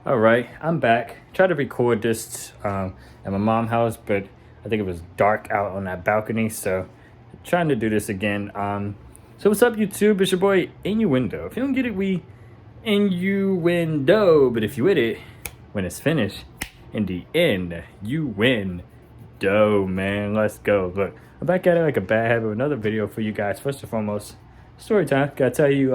All right, I'm back. Tried to record this at my mom's house, but I think it was dark out on that balcony, so trying to do this again. So what's up, YouTube? It's your boy Innuendo. If you don't get it, we innuendo, but if you with it, when it's finished, in the end, you win. Dough, man. Let's go. Look, I'm back at it like a bad habit with another video for you guys. First and foremost, story time. Gotta tell you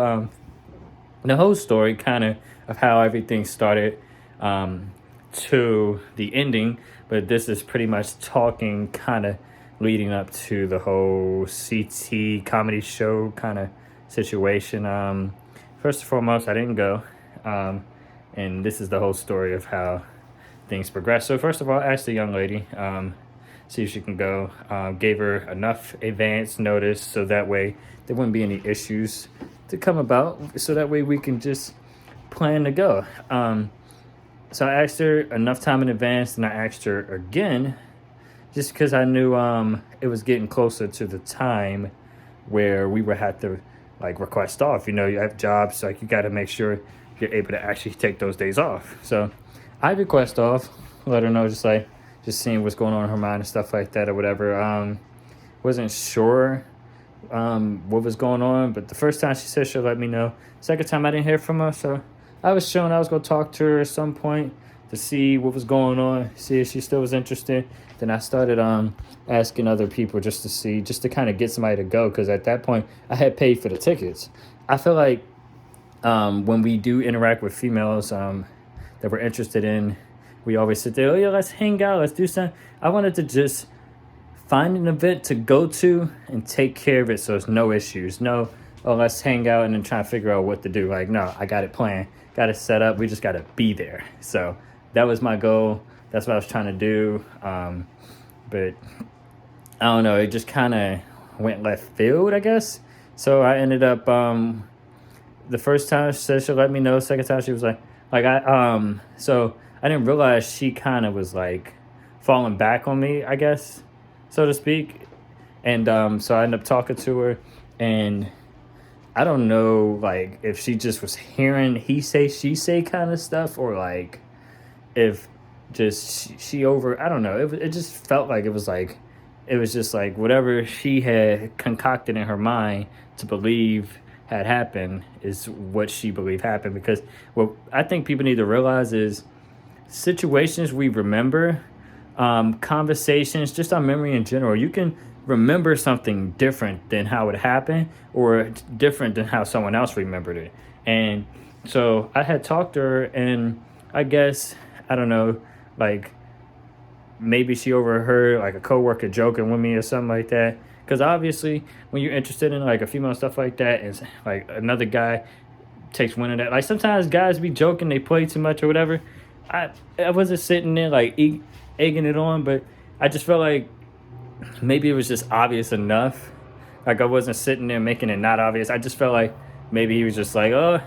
the whole story kind of how everything started to the ending, but this is pretty much talking kind of leading up to the whole CT comedy show kind of situation. First and foremost, I didn't go, and this is the whole story of how things progressed. So first of all, I asked the young lady, see if she can go. Gave her enough advance notice so that way there wouldn't be any issues to come about, so that way we can just plan to go. So I asked her enough time in advance, and I asked her again just because I knew it was getting closer to the time where we would have to like request off. You know, you have jobs, like you got to make sure you're able to actually take those days off. So I request off, let her know, just seeing what's going on in her mind and stuff like that or whatever. Wasn't sure what was going on, but the first time she said she'll let me know. Second time I didn't hear from her, so I was showing I was gonna talk to her at some point to see what was going on, see if she still was interested. Then I started asking other people just to see, just to kind of get somebody to go, because at that point I had paid for the tickets. I feel like when we do interact with females that we're interested in, we always sit there, oh yeah, let's hang out, let's do something. I wanted to just find an event to go to and take care of it so it's no issues. No, oh, let's hang out and then try to figure out what to do. Like, no, I got it planned, got it set up. We just got to be there. So that was my goal. That's what I was trying to do. But I don't know. It just kind of went left field, I guess. So I ended up, the first time she said she'll let me know. Second time she was so I didn't realize she kind of was like falling back on me, I guess, so to speak. And so I ended up talking to her, and I don't know, like, if she just was hearing he say, she say kind of stuff, or like if just she over, I don't know. It just felt like it was just like whatever she had concocted in her mind to believe had happened is what she believed happened. Because what I think people need to realize is situations we remember, conversations, just our memory in general. You can remember something different than how it happened, or different than how someone else remembered it. And so I had talked to her, and I guess, I don't know, like maybe she overheard like a coworker joking with me or something like that. Because obviously when you're interested in like a female and stuff like that, and like another guy takes wind of that, like sometimes guys be joking, they play too much or whatever. I wasn't sitting there like egging it on, but I just felt like maybe it was just obvious enough. Like I wasn't sitting there making it not obvious. I just felt like maybe he was just like, oh,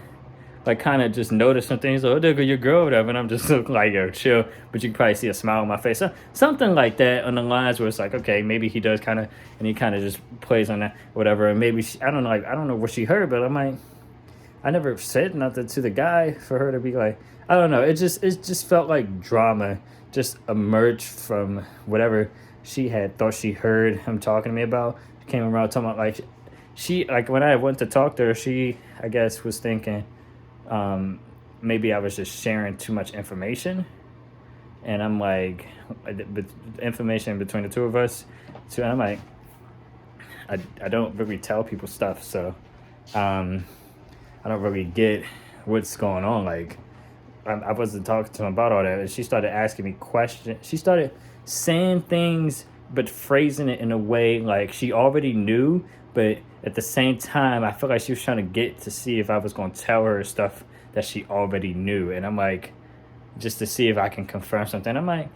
like kind of just noticed some things. Like, oh, there go your girl, whatever. And I'm just like, yo, chill. But you can probably see a smile on my face. So, something like that on the lines where it's like, okay, maybe he does kind of, and he kind of just plays on that, whatever. And maybe I don't know, like I don't know what she heard, but I never said nothing to the guy for her to be like, I don't know. It just felt like drama just emerged from whatever she had thought she heard him talking to me about. She came around talking about like she, like when I went to talk to her, she, I guess, was thinking maybe I was just sharing too much information. And I'm like, information between the two of us. So I'm like, I don't really tell people stuff, so I don't really get what's going on. Like, I wasn't talking to him about all that. And she started asking me questions. She started saying things, but phrasing it in a way like she already knew. But at the same time, I feel like she was trying to get to see if I was going to tell her stuff that she already knew. And I'm like, just to see if I can confirm something. I'm like,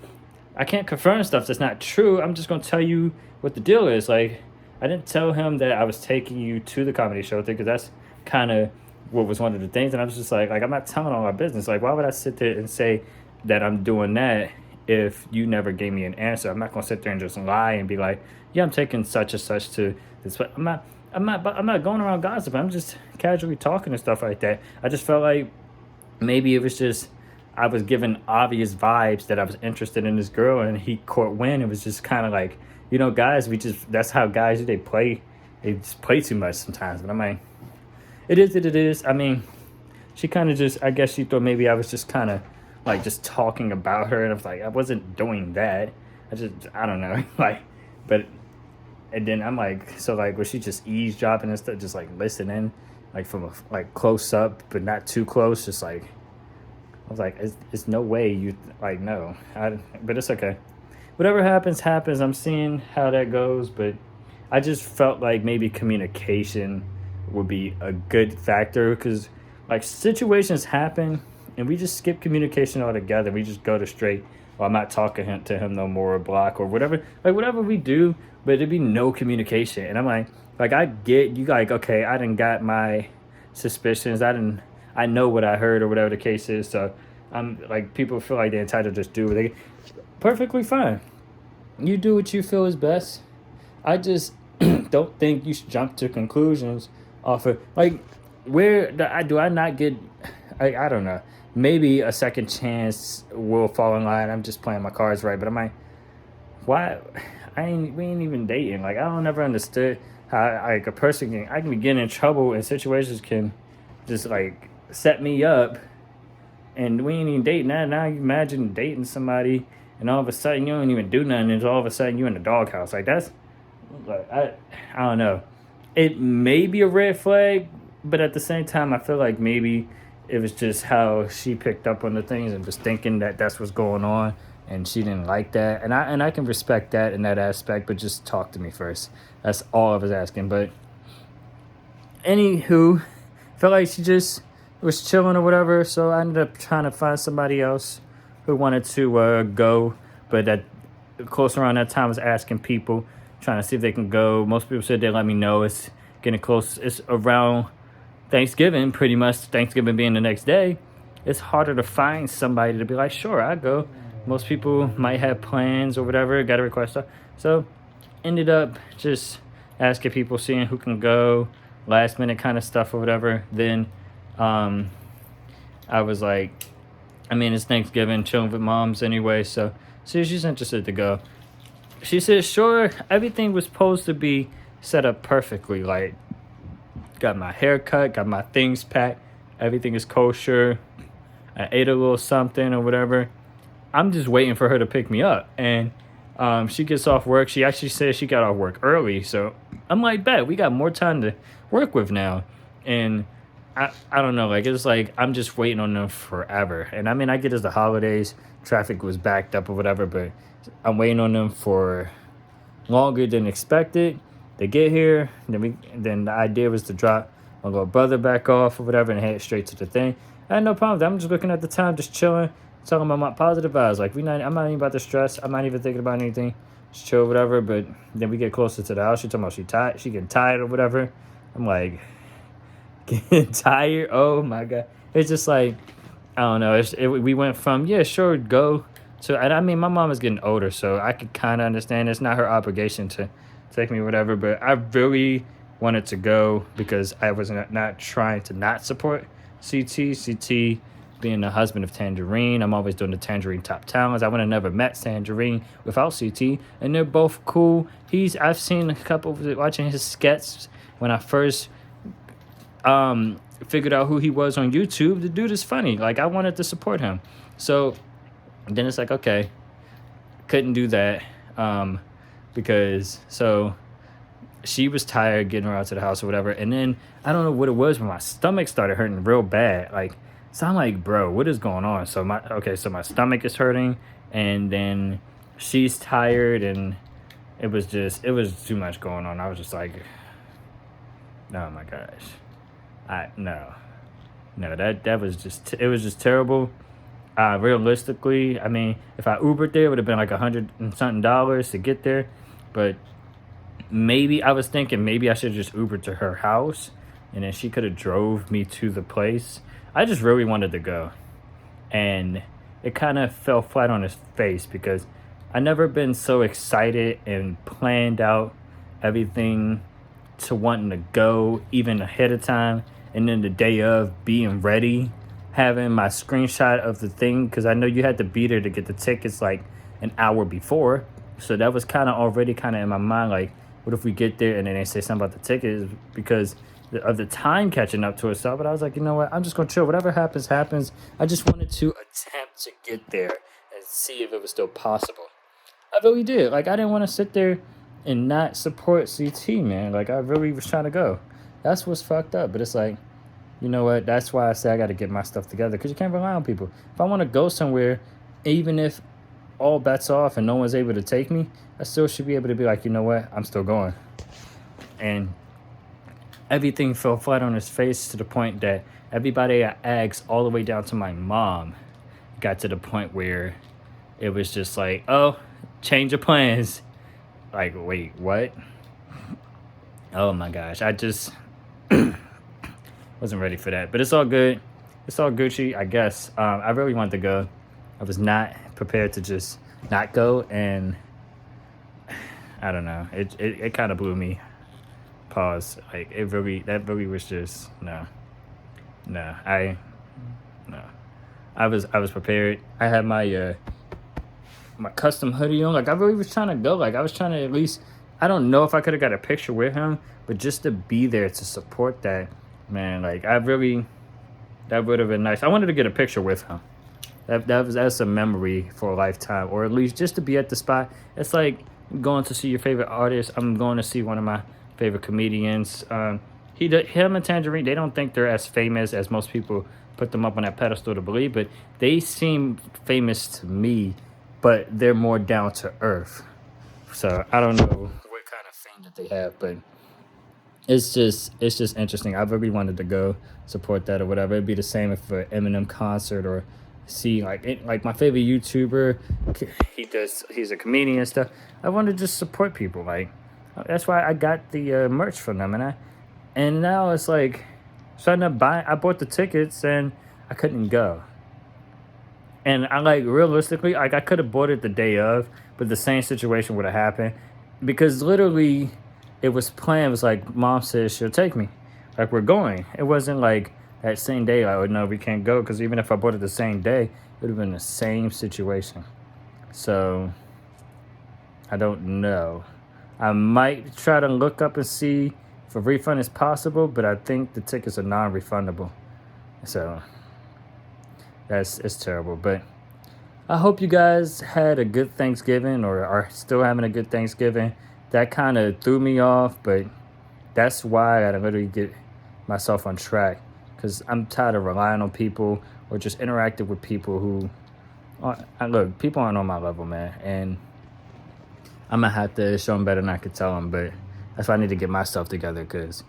I can't confirm stuff that's not true. I'm just going to tell you what the deal is. Like, I didn't tell him that I was taking you to the comedy show thing, because that's kind of what was one of the things. And I was just like I'm not telling all my business. Like, why would I sit there and say that I'm doing that if you never gave me an answer? I'm not gonna sit there and just lie and be like, yeah, I'm taking such and such to this. But I'm not going around gossiping. I'm just casually talking and stuff like that. I just felt like maybe it was just I was given obvious vibes that I was interested in this girl, and he caught wind. It was just kind of like, guys, that's how guys do. They just play too much sometimes. But I'm like, it is what it is. I mean, she kind of just, I guess she thought maybe I was just kind of like just talking about her, and I was like, I wasn't doing that. I don't know, like, but, and then I'm like, so like, was she just eavesdropping and stuff, just like listening, like from like close up, but not too close, just like, I was like, it's no way you, like, no, but it's okay. Whatever happens, happens. I'm seeing how that goes, but I just felt like maybe communication would be a good factor, because like situations happen and we just skip communication altogether. We just go to straight, well, I'm not talking to him no more, or block, or whatever, like whatever we do, but it'd be no communication. And I'm like I get you, like, okay, I done got my suspicions. I know what I heard or whatever the case is. So I'm like, people feel like they're entitled to just do what they, perfectly fine. You do what you feel is best. I just don't think you should jump to conclusions off of, like, where do I not get, I don't know. Maybe a second chance will fall in line. I'm just playing my cards right, but I'm like, why? We ain't even dating. Like, I don't never understood how like a person I can be getting in trouble, and situations can just like set me up, and we ain't even dating. Now you imagine dating somebody, and all of a sudden you don't even do nothing, and all of a sudden you in the doghouse. Like, that's like, I don't know. It may be a red flag, but at the same time, I feel like maybe it was just how she picked up on the things and was thinking that that's what's going on, and she didn't like that. And I can respect that in that aspect, but just talk to me first. That's all I was asking. But anywho, felt like she just was chilling or whatever, so I ended up trying to find somebody else who wanted to go. But that close around that time, I was asking people, trying to see if they can go. Most people said they let me know. It's getting close. It's around Thanksgiving, pretty much. Thanksgiving being the next day, it's harder to find somebody to be like, sure, I'll go. Most people might have plans or whatever, got a request. So ended up just asking people, seeing who can go, last minute kind of stuff or whatever. Then I was like, I mean, it's Thanksgiving, chilling with moms anyway, so see, she's interested to go. She said, sure, everything was supposed to be set up perfectly. Like, got my hair cut, got my things packed, everything is kosher. I ate a little something or whatever. I'm just waiting for her to pick me up. And she gets off work. She actually said she got off work early. So I'm like, bet, we got more time to work with now. And I don't know, like, it's like I'm just waiting on them forever. And I mean, I get it's the holidays, traffic was backed up or whatever, but I'm waiting on them for longer than expected. They get here, then the idea was to drop my little brother back off or whatever and head straight to the thing. I had no problem with that. I'm just looking at the time, just chilling, talking about my positive vibes. Like, I'm not even about to stress. I'm not even thinking about anything. Just chill, whatever. But then we get closer to the house. She talking about she getting tired or whatever. I'm like, getting tired? Oh my God. It's just like, I don't know. We went from, yeah, sure, go. So, and I mean, my mom is getting older, so I could kind of understand. It's not her obligation to take me, whatever. But I really wanted to go because I was not trying to not support CT. CT being the husband of Tangerine. I'm always doing the Tangerine Top Talents. I would have never met Tangerine without CT. And they're both cool. I've seen a couple of watching his sketches when I first figured out who he was on YouTube. The dude is funny. Like, I wanted to support him. So then it's like, okay, couldn't do that because so she was tired getting her out to the house or whatever. And then I don't know what it was, but my stomach started hurting real bad. Like, so I'm like, bro, what is going on? So my stomach is hurting, and then she's tired, and it was too much going on. I was just like, oh my gosh, no, that was just, it was just terrible. Realistically, I mean, if I Ubered there, it would have been like $100 and something to get there. But maybe I was thinking maybe I should just Uber to her house, and then she could have drove me to the place. I just really wanted to go, and it kind of fell flat on his face because I never been so excited and planned out everything to wanting to go even ahead of time, and then the day of being ready having my screenshot of the thing, because I know you had to be there to get the tickets like an hour before. So that was kind of already kind of in my mind, like, what if we get there and then they say something about the tickets, because of the time catching up to itself. But I was like, you know what, I'm just gonna chill, whatever happens happens. I just wanted to attempt to get there and see if it was still possible. I really did. Like, I didn't want to sit there and not support CT, man. Like, I really was trying to go. That's what's fucked up. But it's like, you know what, that's why I say I got to get my stuff together, because you can't rely on people. If I want to go somewhere, even if all bets off and no one's able to take me, I still should be able to be like, you know what, I'm still going. And everything fell flat on its face, to the point that everybody I asked, all the way down to my mom, got to the point where it was just like, oh, change of plans. Like, wait, what? Oh my gosh, I just wasn't ready for that. But it's all good. It's all Gucci, I guess. I really wanted to go. I was not prepared to just not go, and I don't know. It kind of blew me. Pause. Like, that really was just no. I was prepared. I had my my custom hoodie on. Like, I really was trying to go. Like, I was trying to at least, I don't know if I could have got a picture with him, but just to be there to support that, man, like, that would have been nice. I wanted to get a picture with him. That's a memory for a lifetime, or at least just to be at the spot. It's like going to see your favorite artist. I'm going to see one of my favorite comedians. Him and Tangerine, they don't think they're as famous as most people put them up on that pedestal to believe, but they seem famous to me, but they're more down to earth. So I don't know what kind of fame that they have, but it's just interesting. I really wanted to go support that or whatever. It'd be the same if for an Eminem concert, or see like my favorite YouTuber. He's a comedian and stuff. I want to just support people. Like, that's why I got the merch from them, and now it's like, starting to buy. I bought the tickets and I couldn't go. And I, like, realistically, like, I could have bought it the day of, but the same situation would have happened, because literally it was planned. It was like, mom says she'll take me. Like, we're going. It wasn't like that same day, like, oh, no, we can't go, because even if I bought it the same day, it would have been the same situation. So I don't know. I might try to look up and see if a refund is possible, but I think the tickets are non-refundable. So it's terrible. But I hope you guys had a good Thanksgiving, or are still having a good Thanksgiving. That kind of threw me off, but that's why I gotta literally get myself on track, because I'm tired of relying on people or just interacting with people who look, people aren't on my level, man, and I'm gonna have to show them better than I could tell them. But that's why I need to get myself together, because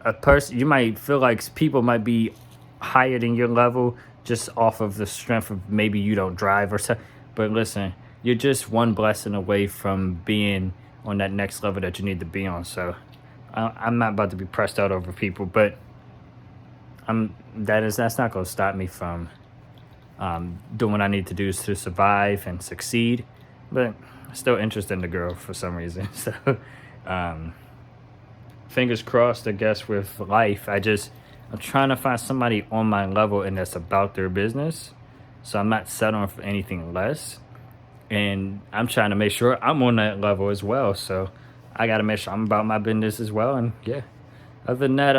a person, you might feel like people might be higher than your level just off of the strength of maybe you don't drive or something. But listen, you're just one blessing away from being on that next level that you need to be on. So I'm not about to be pressed out over people, but that's not going to stop me from doing what I need to do to survive and succeed. But I'm still interested in the girl for some reason. So fingers crossed, I guess, with life. I'm trying to find somebody on my level and that's about their business. So I'm not settling for anything less. And I'm trying to make sure I'm on that level as well. So I got to make sure I'm about my business as well. And yeah, other than that,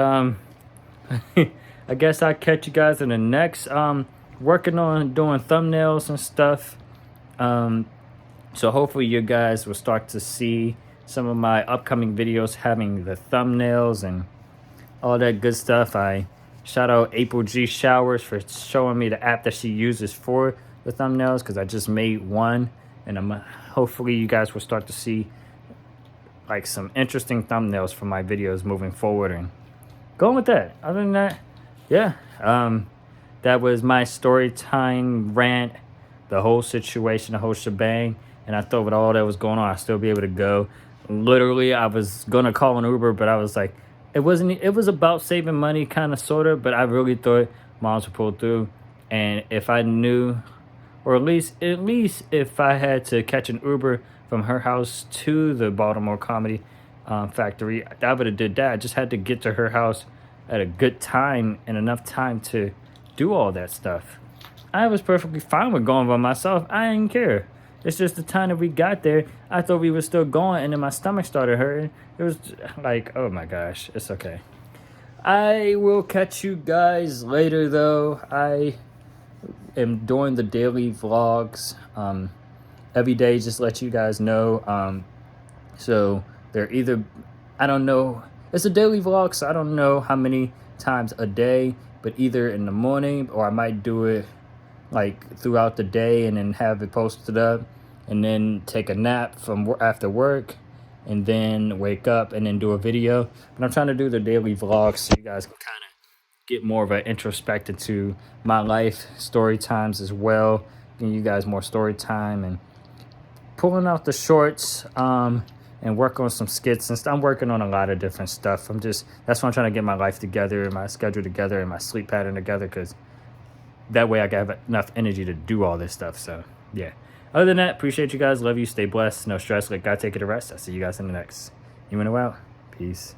I guess I'll catch you guys in the next, working on doing thumbnails and stuff. So hopefully you guys will start to see some of my upcoming videos having the thumbnails and all that good stuff. I shout out April G Showers for showing me the app that she uses for the thumbnails, because I just made one, and hopefully you guys will start to see like some interesting thumbnails for my videos moving forward, and going with that. Other than that, yeah, that was my story time rant, the whole situation, the whole shebang. And I thought with all that was going on, I'd still be able to go. Literally, I was gonna call an Uber, but I was like, it was about saving money, kind of, sort of, but I really thought moms would pull through. And if I knew, or at least if I had to catch an Uber from her house to the Baltimore Comedy Factory, I would have did that. I just had to get to her house at a good time and enough time to do all that stuff. I was perfectly fine with going by myself. I didn't care. It's just the time that we got there, I thought we were still going, and then my stomach started hurting. It was like, oh my gosh, it's okay. I will catch you guys later, though. I am doing the daily vlogs every day, just let you guys know. So they're either, I don't know, it's a daily vlog, so I don't know how many times a day, but either in the morning, or I might do it like throughout the day and then have it posted up, and then take a nap from after work, and then wake up and then do a video. But I'm trying to do the daily vlogs so you guys can kind of get more of an introspect into my life, story times as well, giving you guys more story time and pulling out the shorts and work on some skits and stuff. I'm working on a lot of different stuff. That's why I'm trying to get my life together and my schedule together and my sleep pattern together, because that way I can have enough energy to do all this stuff. So yeah, other than that, appreciate you guys, love you, stay blessed, no stress, let God take it to rest. I'll see you guys in the next. You went well. Peace.